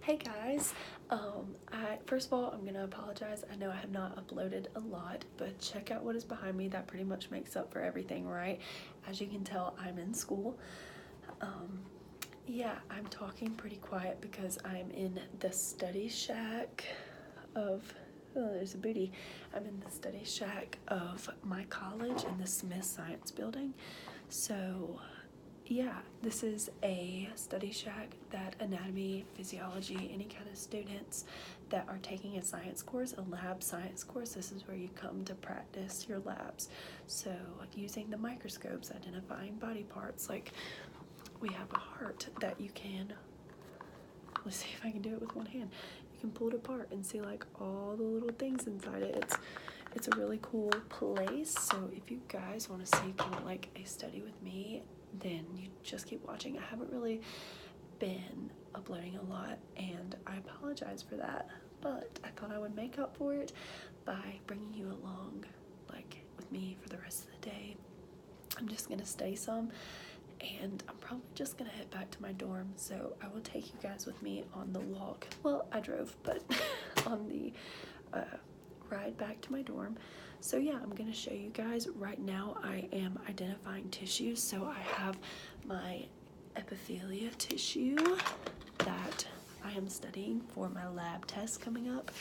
Hey guys, first of all, I'm gonna apologize. I know I have not uploaded a lot, but check out what is behind me. That pretty much makes up for everything, right? As you can tell, I'm in school. Yeah, I'm talking pretty quiet because I'm in the study shack of, oh, there's a booty. I'm in the study shack of my college in the Smith Science Building. So yeah, this is a study shack that anatomy, physiology, any kind of students that are taking a science course, a lab science course, this is where you come to practice your labs. So using the microscopes, identifying body parts, like we have a heart that you can, let's see if I can do it with one hand. You can pull it apart and see like all the little things inside it. It's a really cool place. So if you guys want to see kind of like a study with me, then you just keep watching. I haven't really been uploading a lot and I apologize for that, but I thought I would make up for it by bringing you along like with me for the rest of the day. I'm just gonna study some and I'm probably just gonna head back to my dorm, so I will take you guys with me on the walk. Well, I drove, but on the ride back to my dorm. So yeah, I'm gonna show you guys. Right now I am identifying tissues. So I have my epithelia tissue that I am studying for my lab test coming up.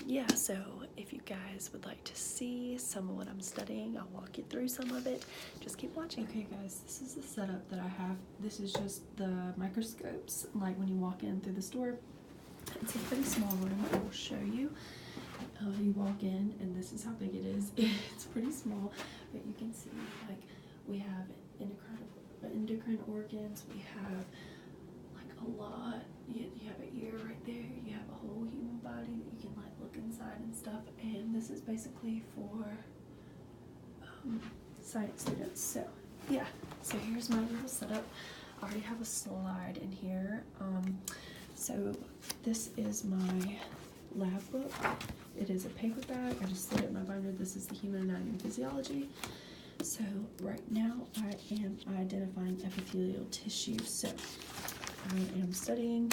Yeah, so if you guys would like to see some of what I'm studying, I'll walk you through some of it. Just keep watching. Okay guys, this is the setup that I have. This is just the microscopes, like when you walk in through the store. It's a pretty small room. I will show you. You walk in and this is how big it is. It's pretty small, but you can see like we have endocrine organs. We have like a lot. You have an ear right there. You have a whole human body that you can like look inside and stuff. And this is basically for science students. So yeah, so here's my little setup. I already have a slide in here. So this is my lab book. It is a paper bag. I just slid it in my binder. This is the human anatomy and physiology. So right now I am identifying epithelial tissue. So I am studying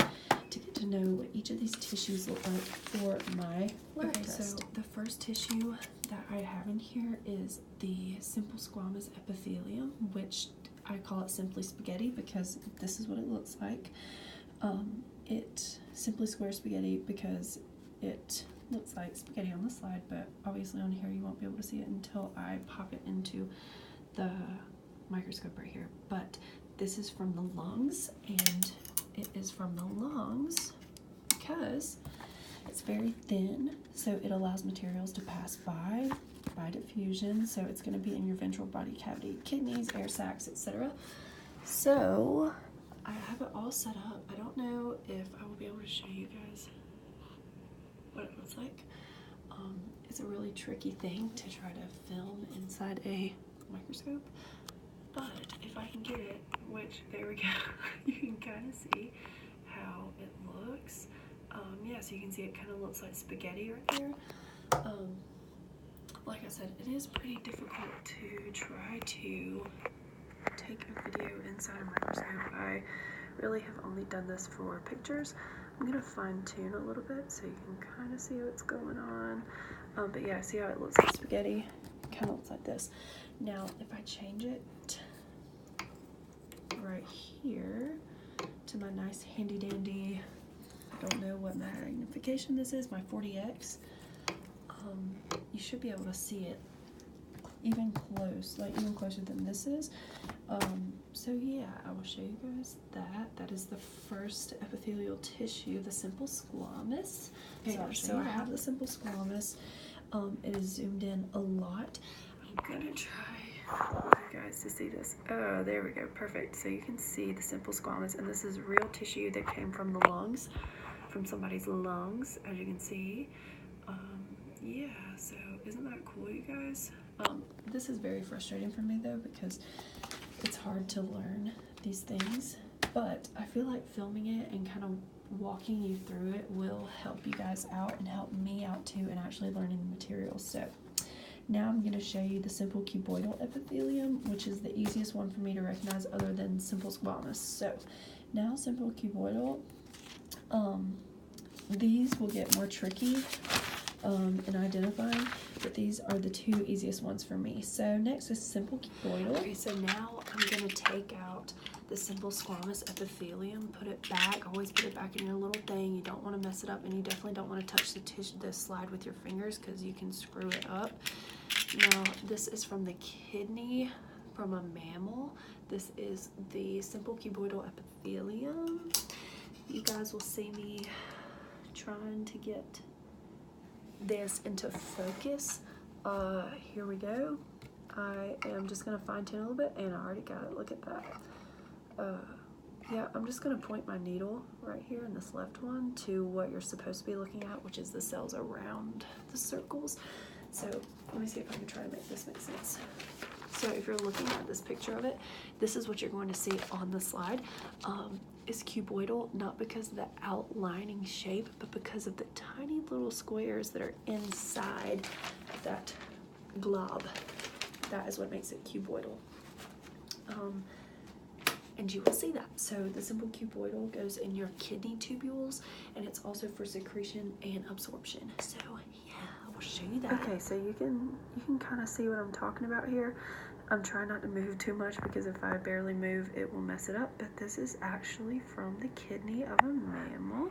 to get to know what each of these tissues look like for my lab test. So the first tissue that I have in here is the simple squamous epithelium, which I call it simply spaghetti because this is what it looks like. It simply square spaghetti because it looks like spaghetti on the slide, but obviously on here you won't be able to see it until I pop it into the microscope right here. But this is from the lungs, and it is from the lungs because it's very thin, so it allows materials to pass by diffusion. So it's going to be in your ventral body cavity, kidneys, air sacs, etc. So I have it all set up. I don't know if I will be able to show you guys what it looks like. It's a really tricky thing to try to film inside a microscope, but if I can get it, which there we go, you can kind of see how it looks. Yeah, so you can see it kind of looks like spaghetti right there. Like I said, it is pretty difficult to try to take a video inside a microscope. I really have only done this for pictures. I'm gonna fine tune a little bit so you can kind of see what's going on. But yeah, see how it looks like spaghetti? It kind of looks like this. Now, if I change it right here to my nice handy dandy, I don't know what magnification this is, my 40x, you should be able to see it even close, like even closer than this is. So yeah, I will show you guys that. That is the first epithelial tissue, the simple squamous. Okay, so I have the simple squamous. It is zoomed in a lot. I'm gonna try you guys to see this. Oh, there we go, perfect. So you can see the simple squamous, and this is real tissue that came from the lungs, from somebody's lungs, as you can see. Yeah, so isn't that cool, you guys? This is very frustrating for me though because it's hard to learn these things, but I feel like filming it and kind of walking you through it will help you guys out and help me out too in actually learning the materials. So now I'm going to show you the simple cuboidal epithelium, which is the easiest one for me to recognize other than simple squamous. So now simple cuboidal, These will get more tricky in identifying, but these are the two easiest ones for me. So next is simple cuboidal. Okay, so now I'm gonna take out the simple squamous epithelium, put it back, always put it back in your little thing. You don't wanna mess it up, and you definitely don't wanna touch the slide with your fingers because you can screw it up. Now, this is from the kidney from a mammal. This is the simple cuboidal epithelium. You guys will see me trying to get this into focus. Here we go. I am just gonna fine tune a little bit, and I already got it. Look at that. Yeah, I'm just gonna point my needle right here in this left one to what you're supposed to be looking at, which is the cells around the circles. So let me see if I can try to make this make sense. So if you're looking at this picture of it, this is what you're going to see on the slide. Is cuboidal, not because of the outlining shape, but because of the tiny little squares that are inside that glob. That is what makes it cuboidal. And you will see that. So the simple cuboidal goes in your kidney tubules, and it's also for secretion and absorption. So yeah, I will show you that. Okay, so you can kind of see what I'm talking about here. I'm trying not to move too much because if I barely move, it will mess it up. But this is actually from the kidney of a mammal.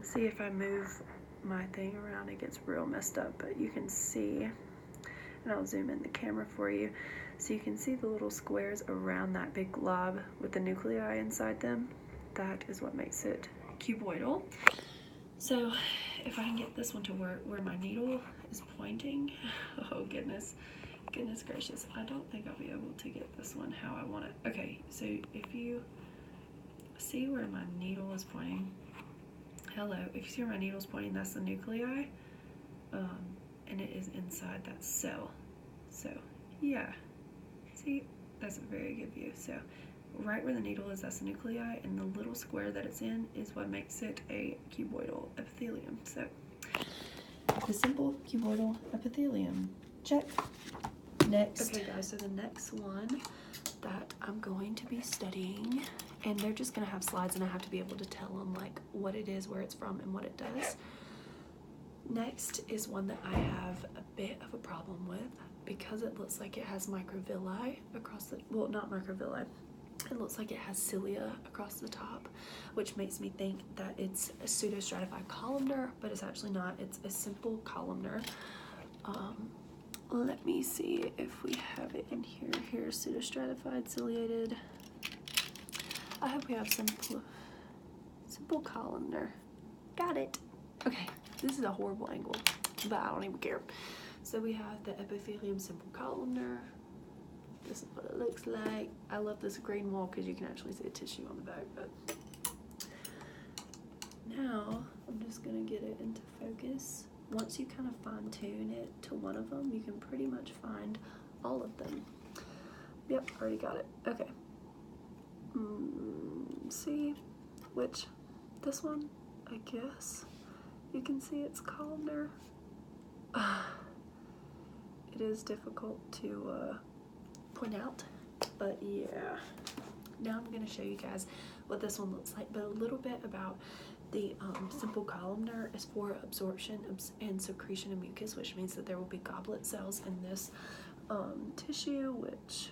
See, if I move my thing around, it gets real messed up. But you can see, and I'll zoom in the camera for you, so you can see the little squares around that big glob with the nuclei inside them. That is what makes it cuboidal. So if I can get this one to where my needle is pointing, oh goodness gracious, I don't think I'll be able to get this one how I want it. Okay, so if you see where my needle is pointing, if you see where my needle is pointing, that's the nuclei, and it is inside that cell. So yeah, see, that's a very good view. So right where the needle is, that's the nuclei, and the little square that it's in is what makes it a cuboidal epithelium. So the simple cuboidal epithelium, check. Next. Okay guys, so the next one that I'm going to be studying, and they're just gonna have slides and I have to be able to tell them like what it is, where it's from, and what it does. Next is one that I have a bit of a problem with because it looks like it has microvilli across the, well, not microvilli, it looks like it has cilia across the top, which makes me think that it's a pseudostratified columnar, but it's actually not. It's a simple columnar. Let me see if we have it in here. Here's pseudostratified ciliated. I hope we have simple columnar. Got it. Okay, this is a horrible angle, but I don't even care. So we have the epithelium simple columnar. This is what it looks like. I love this green wall because you can actually see the tissue on the back. But now I'm just gonna get it into focus. Once you kind of fine tune it to one of them, you can pretty much find all of them. Yep, already got it. Okay. See which, this one, I guess. You can see it's columnar. It is difficult to point out, but yeah. Now I'm gonna show you guys what this one looks like, but a little bit about the simple columnar is for absorption and secretion of mucus, which means that there will be goblet cells in this tissue, which,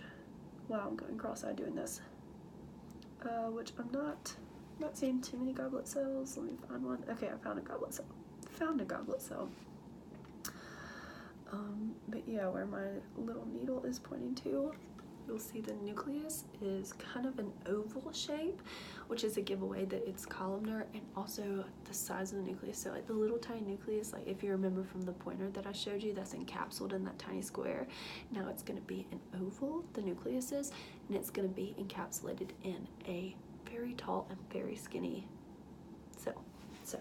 wow, I'm going cross-eyed doing this, which I'm not seeing too many goblet cells. Let me find one. Okay, I found a goblet cell. But yeah, where my little needle is pointing to, you'll see the nucleus is kind of an oval shape, which is a giveaway that it's columnar, and also the size of the nucleus. So like the little tiny nucleus, like if you remember from the pointer that I showed you, that's encapsulated in that tiny square. Now it's going to be an oval, the nucleus is, and it's going to be encapsulated in a very tall and very skinny cell. So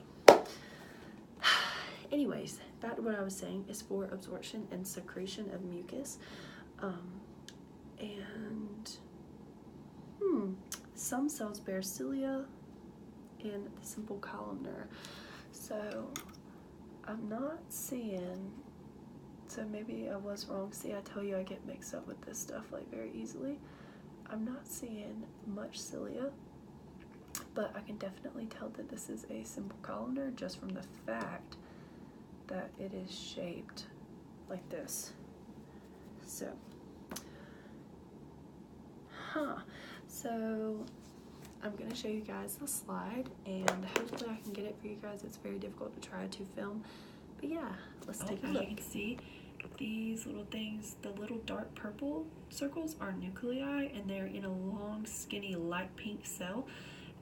anyways, that what I was saying is for absorption and secretion of mucus. Some cells bear cilia in the simple columnar. So I'm not seeing, so maybe I was wrong. See, I tell you I get mixed up with this stuff like very easily. I'm not seeing much cilia but I can definitely tell that this is a simple columnar just from the fact that it is shaped like this. So, so I'm gonna show you guys the slide, and hopefully I can get it for you guys. It's very difficult to try to film, but yeah, let's take a look. You can see these little things, the little dark purple circles are nuclei, and they're in a long, skinny, light pink cell,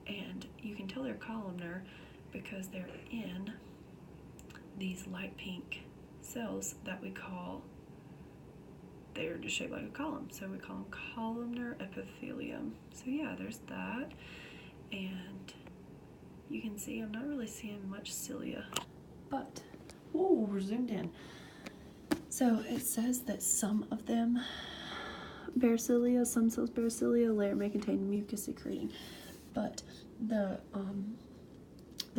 and you can tell they're columnar because they're in these light pink cells that we call, they're just shaped like a column, so we call them columnar epithelium. So yeah, there's that, and you can see I'm not really seeing much cilia, but whoa, we're zoomed in. So it says that some of them bear cilia, some cells bear cilia, a layer may contain mucus secreting, but the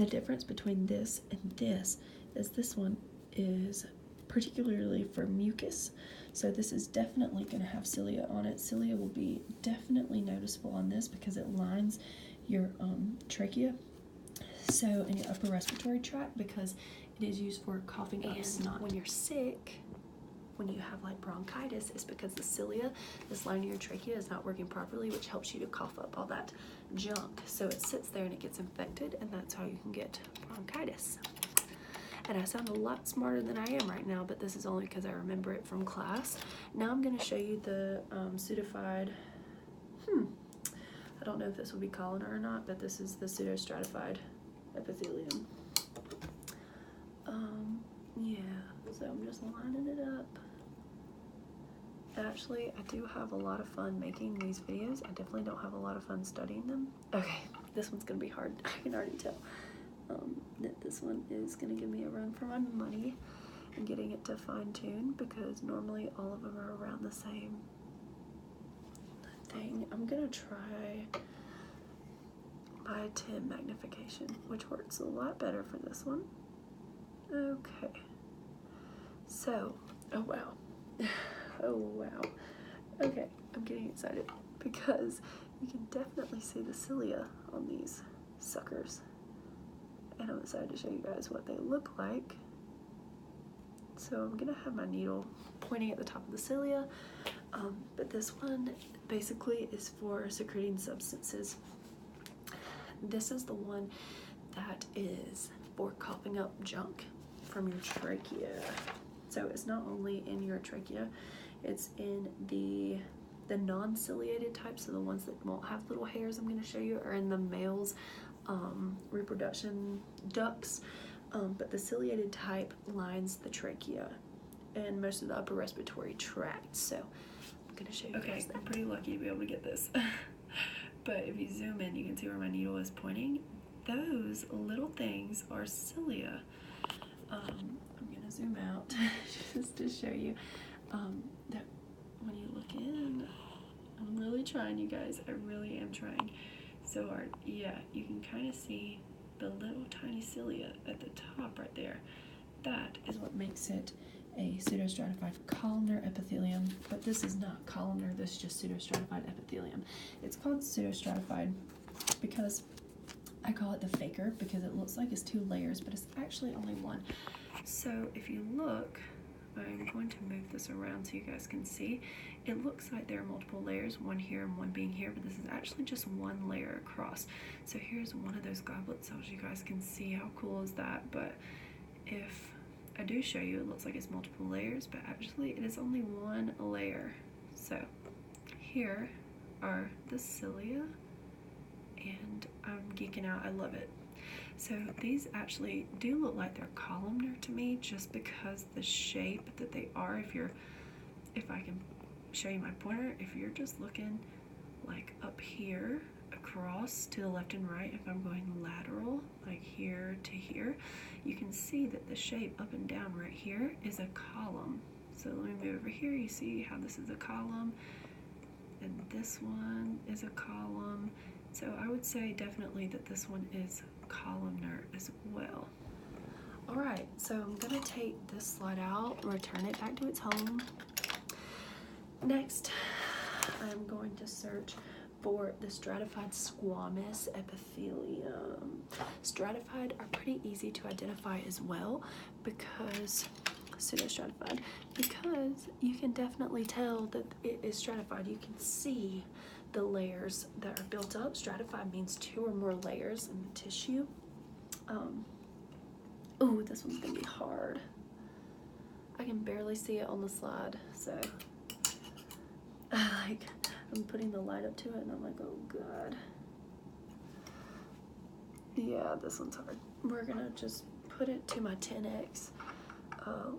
difference between this and this is this one is particularly for mucus. So this is definitely going to have cilia on it. Cilia will be definitely noticeable on this because it lines your trachea, so in your upper respiratory tract, because it is used for coughing up snot. When you're sick, when you have like bronchitis, it's because the cilia, this lining your trachea, is not working properly, which helps you to cough up all that junk. So it sits there and it gets infected, and that's how you can get bronchitis. And I sound a lot smarter than I am right now, but this is only because I remember it from class. Now I'm going to show you the pseudofied, I don't know if this will be columnar or not, but this is the pseudostratified epithelium. Yeah, so I'm just lining it up. Actually, I do have a lot of fun making these videos. I definitely don't have a lot of fun studying them. Okay, this one's going to be hard. I can already tell. That this one is going to give me a run for my money and getting it to fine-tune, because normally all of them are around the same thing. I'm going to try by 10 magnification, which works a lot better for this one. Okay, so, oh wow, oh wow. Okay, I'm getting excited because you can definitely see the cilia on these suckers. And I'm excited to show you guys what they look like. So I'm gonna have my needle pointing at the top of the cilia, but this one basically is for secreting substances. This is the one that is for coughing up junk from your trachea. So it's not only in your trachea, it's in the non-ciliated types, so the ones that won't have little hairs I'm gonna show you are in the male's reproduction ducts, but the ciliated type lines the trachea and most of the upper respiratory tract. So I'm gonna show you guys that. I'm pretty lucky to be able to get this. But if you zoom in, you can see where my needle is pointing. Those little things are cilia. I'm gonna zoom out just to show you that when you look in, I'm really trying, you guys, I really am trying so hard. Yeah, you can kind of see the little tiny cilia at the top right there. That is what makes it a pseudostratified columnar epithelium, but this is not columnar, this is just pseudostratified epithelium. It's called pseudostratified because I call it the faker, because it looks like it's 2 layers, but it's actually only 1. So if you look, I'm going to move this around so you guys can see. It looks like there are multiple layers, one here and one being here, but this is actually just 1 layer across. So here's one of those goblet cells. You guys can see how cool is that, but if I do show you, it looks like it's multiple layers, but actually it is only 1 layer. So here are the cilia, and I'm geeking out, I love it. So these actually do look like they're columnar to me, just because the shape that they are. If I can show you my pointer, if you're just looking like up here across to the left and right, if I'm going lateral, like here to here, you can see that the shape up and down right here is a column. So let me move over here, you see how this is a column, and this one is a column. So I would say definitely that this one is columnar as well. Alright, so I'm going to take this slide out, return it back to its home. Next, I'm going to search for the stratified squamous epithelium. Stratified are pretty easy to identify as well because pseudostratified, because you can definitely tell that it is stratified. You can see the layers that are built up. Stratified means 2 or more layers in the tissue. Oh, this one's gonna be hard. I can barely see it on the slide, so I'm putting the light up to it and I'm like, oh god. Yeah, this one's hard. We're gonna just put it to my 10x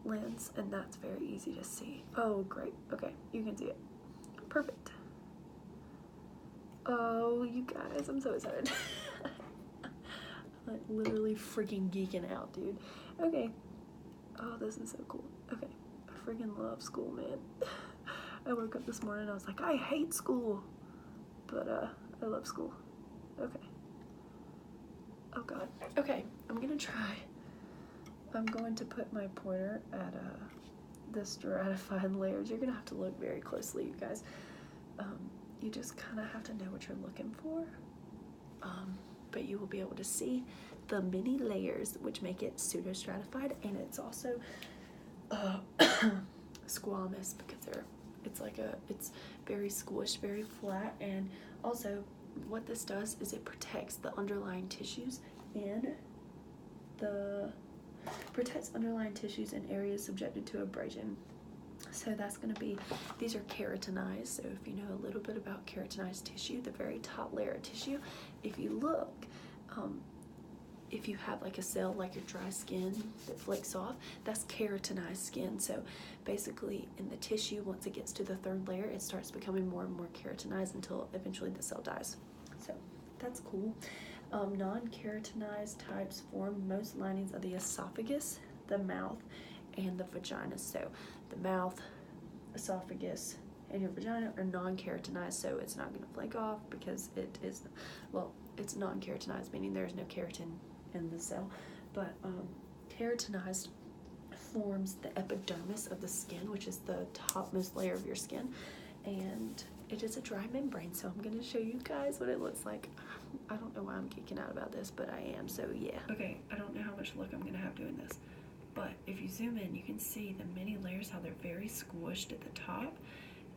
lens, and that's very easy to see. Oh, great. Okay, you can see it. Perfect. Oh, you guys, I'm so excited. I'm like literally freaking geeking out, dude. Okay. Oh, this is so cool. Okay. I freaking love school, man. I woke up this morning and I was like, I hate school. But, I love school. Okay. Oh, God. Okay, I'm gonna try. I'm going to put my pointer at the stratified layers. You're gonna have to look very closely, you guys. You just kind of have to know what you're looking for. But you will be able to see the many layers which make it pseudostratified, and it's also squamous because it's very squished, very flat, and also what this does is it protects the underlying tissues and in areas subjected to abrasion. So that's going to be, these are keratinized. So if you know a little bit about keratinized tissue, the very top layer of tissue, if you look, if you have like a cell like your dry skin that flakes off, that's keratinized skin. So basically in the tissue, once it gets to the 3rd layer, it starts becoming more and more keratinized until eventually the cell dies. So that's cool. Non-keratinized types form most linings of the esophagus, the mouth, and the vagina. So the mouth, esophagus, and your vagina are non-keratinized, so it's not going to flake off because it is, well, it's non-keratinized, meaning there's no keratin in the cell. But keratinized forms the epidermis of the skin, which is the topmost layer of your skin, and it is a dry membrane. So I'm going to show you guys what it looks like. I don't know why I'm geeking out about this, but I am, so yeah. Okay, I don't know how much luck I'm going to have doing this, but if you zoom in, you can see the many layers, how they're very squished at the top.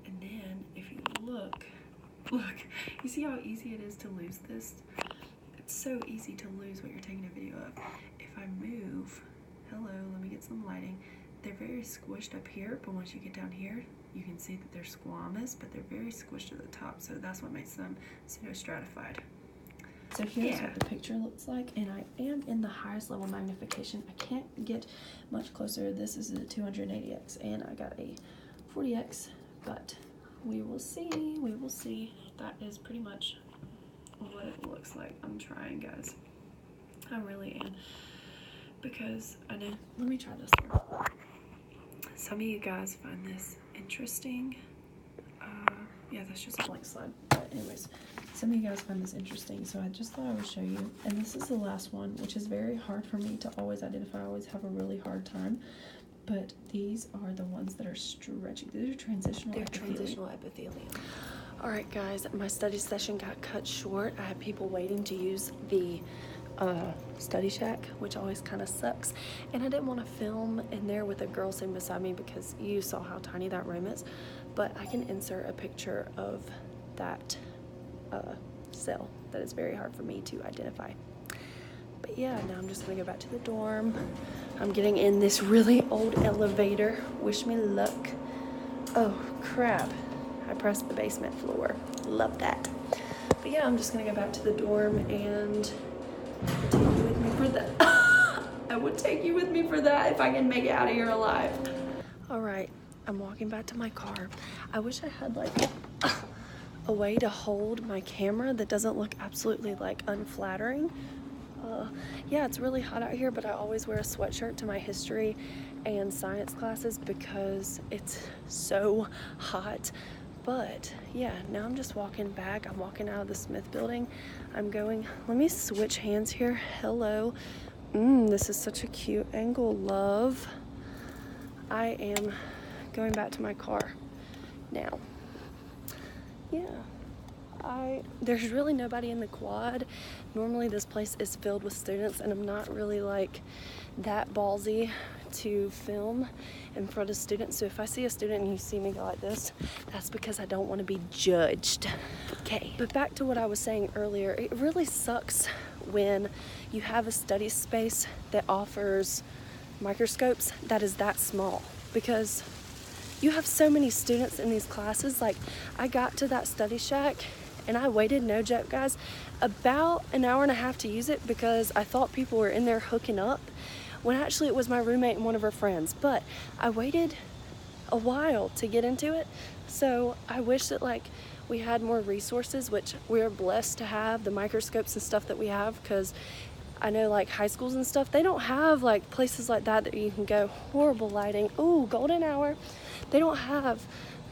And then if you look, you see how easy it is to lose this? It's so easy to lose what you're taking a video of. If I move, hello, let me get some lighting. They're very squished up here, but once you get down here, you can see that they're squamous, but they're very squished at the top. So that's what makes them pseudostratified. So here's what the picture looks like, and I am in the highest level magnification. I can't get much closer. This is a 280x, and I got a 40x, but we will see. We will see. That is pretty much what it looks like. I'm trying, guys. I really am, because I know. Let me try this one. Some of you guys find this interesting. Yeah, that's just a blank slide. But anyways, some of you guys find this interesting, so I just thought I would show you. And this is the last one, which is very hard for me to always identify. I always have a really hard time. But these are the ones that are stretchy. These are transitional epithelium. All right, guys, my study session got cut short. I had people waiting to use the study shack, which always kind of sucks. And I didn't want to film in there with a girl sitting beside me because you saw how tiny that room is. But I can insert a picture of that cell that is very hard for me to identify. But yeah, now I'm just gonna go back to the dorm. I'm getting in this really old elevator. Wish me luck. Oh crap, I pressed the basement floor. Love that. But yeah, I'm just gonna go back to the dorm and take you with me for that. I would take you with me for that if I can make it out of here alive. All right, I'm walking back to my car. I wish I had like a way to hold my camera that doesn't look absolutely like unflattering. Yeah, it's really hot out here, but I always wear a sweatshirt to my history and science classes because it's so hot. But yeah, now I'm just walking back. I'm walking out of the Smith building. I'm going, let me switch hands here. Hello. This is such a cute angle, love. I am going back to my car now. Yeah. There's really nobody in the quad. Normally this place is filled with students, and I'm not really like that ballsy to film in front of students. So if I see a student and you see me go like this, that's because I don't want to be judged. Okay, but back to what I was saying earlier, it really sucks when you have a study space that offers microscopes that is that small, because you have so many students in these classes. Like, I got to that study shack and I waited, no joke guys, about an hour and a half to use it because I thought people were in there hooking up, when actually it was my roommate and one of her friends. But I waited a while to get into it. So I wish that like we had more resources, which we're blessed to have, the microscopes and stuff that we have, because I know like high schools and stuff, they don't have like places like that you can go. Horrible lighting. Ooh, golden hour. They don't have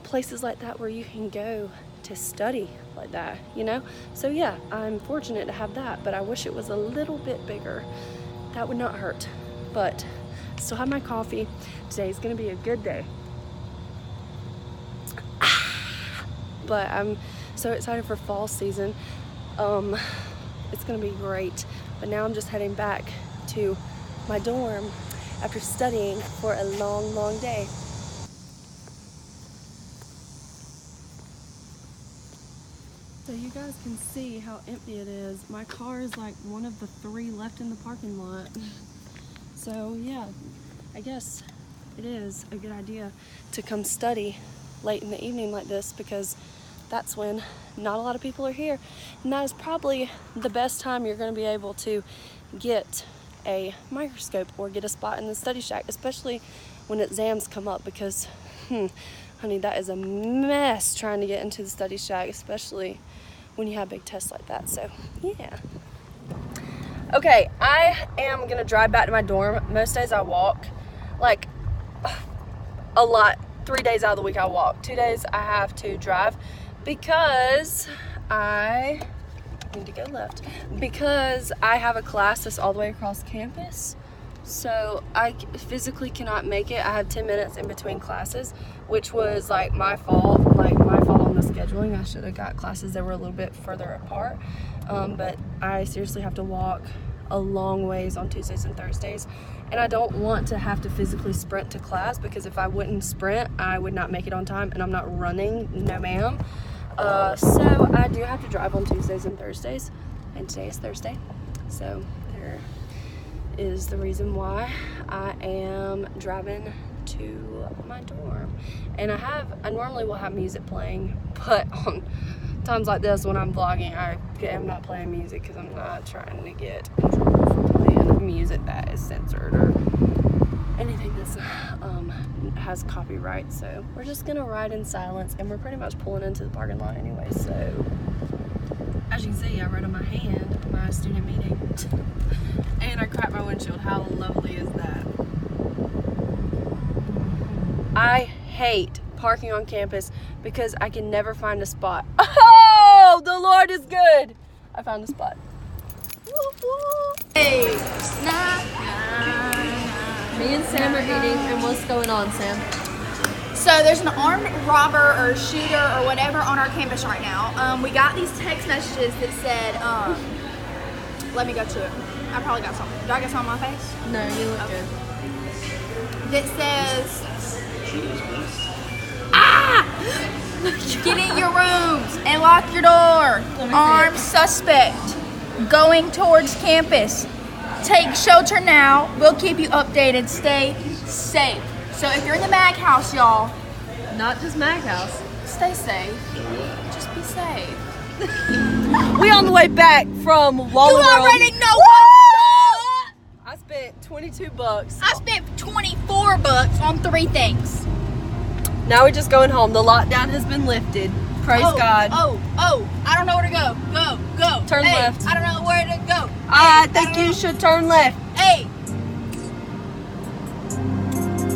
places like that where you can go to study like that, you know? So yeah, I'm fortunate to have that, but I wish it was a little bit bigger. That would not hurt. But I still have my coffee. Today's gonna be a good day. But I'm so excited for fall season. It's gonna be great. But now I'm just heading back to my dorm after studying for a long, long day. So you guys can see how empty it is. My car is like one of the 3 left in the parking lot. So yeah, I guess it is a good idea to come study late in the evening like this, because that's when not a lot of people are here. And that is probably the best time you're going to be able to get a microscope or get a spot in the study shack, especially when exams come up, because honey, that is a mess trying to get into the study shack, especially when you have big tests like that. So yeah. Okay, I am gonna drive back to my dorm. Most days I walk, like a lot. 3 days out of the week I walk. 2 days I have to drive because I need to go left, because I have a class that's all the way across campus. So I physically cannot make it. I have 10 minutes in between classes, which was like my fault on the scheduling. I should have got classes that were a little bit further apart. But I seriously have to walk a long ways on Tuesdays and Thursdays. And I don't want to have to physically sprint to class, because if I wouldn't sprint, I would not make it on time, and I'm not running, no ma'am. So I do have to drive on Tuesdays and Thursdays, and today is Thursday. So there is the reason why I am driving to my dorm. And I normally will have music playing, but on times like this when I'm vlogging, I am not playing music because I'm not trying to get in trouble for playing music that is censored or anything that's has copyright. So we're just gonna ride in silence, and we're pretty much pulling into the parking lot anyway. So as you can see, I wrote on my hand my student meeting and I cracked my windshield. How lovely is that? I hate parking on campus because I can never find a spot. Oh, the Lord is good. I found a spot. Hey, me and Sam are eating, and what's going on, Sam? So there's an armed robber or shooter or whatever on our campus right now. We got these text messages that said, let me go to it. I probably got something. Do I got something on my face? No, you look good. That says, get in your rooms and lock your door. Armed suspect going towards campus. Take shelter now. We'll keep you updated. Stay safe. So if you're in the Mag House, y'all. Not just Mag House. Stay safe. Just be safe. We on the way back from Walla You already know I spent $22. I spent $24 on 3 things. Now we're just going home. The lockdown has been lifted. Praise God. I don't know where to go. Go. Turn left. I don't know where to go. I think you should turn left. Hey.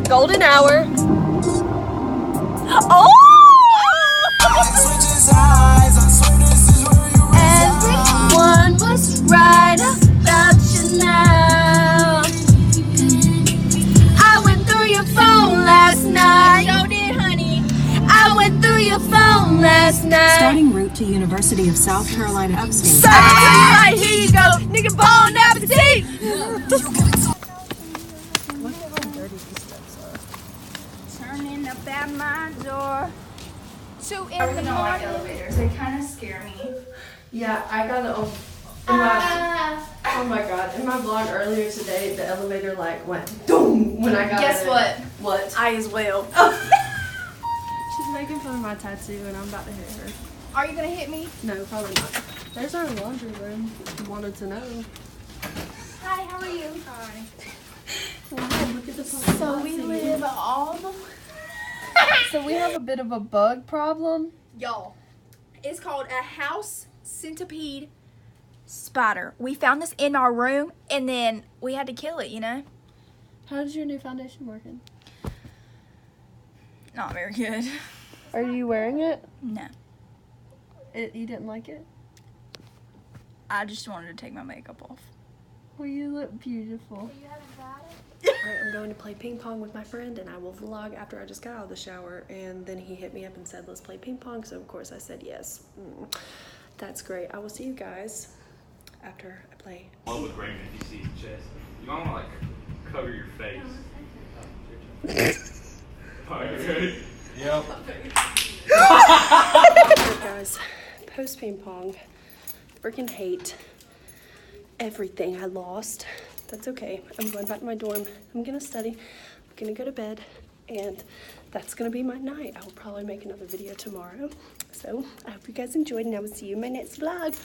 Golden hour. Oh! Everyone was right about you now. I went through your phone last night. So did honey. I went through your phone last night. Starting route to University of South Carolina Upstate. Right, here you go, nigga. Bon appetit. Turning up at my door. 2 in the morning. Elevators. They kind of scare me. Yeah, I got it on. Oh my god! In my vlog earlier today, the elevator like went boom when I got Guess in. what? What? I as well. She's making fun of my tattoo and I'm about to hit her. Are you gonna hit me? No, probably not. There's our laundry room, if you wanted to know. Hi, how are you? Hi. Wow, look at the So we live all the So we have a bit of a bug problem. Y'all, it's called a house centipede spider. We found this in our room and then we had to kill it, you know? How's your new foundation working? Not very good. Are you wearing it? No. You didn't like it? I just wanted to take my makeup off. Well, you look beautiful. Alright, I'm going to play ping pong with my friend, and I will vlog after I just got out of the shower. And then he hit me up and said, "Let's play ping pong." So of course I said yes. That's great. I will see you guys after I play. Love with Raymond if you see his chest. You might want to like cover your face. Alright, ready? Yep. Alright guys, post ping pong. Freaking hate everything I lost. That's okay. I'm going back to my dorm. I'm gonna study. I'm gonna go to bed. And that's gonna be my night. I will probably make another video tomorrow. So I hope you guys enjoyed, and I will see you in my next vlog.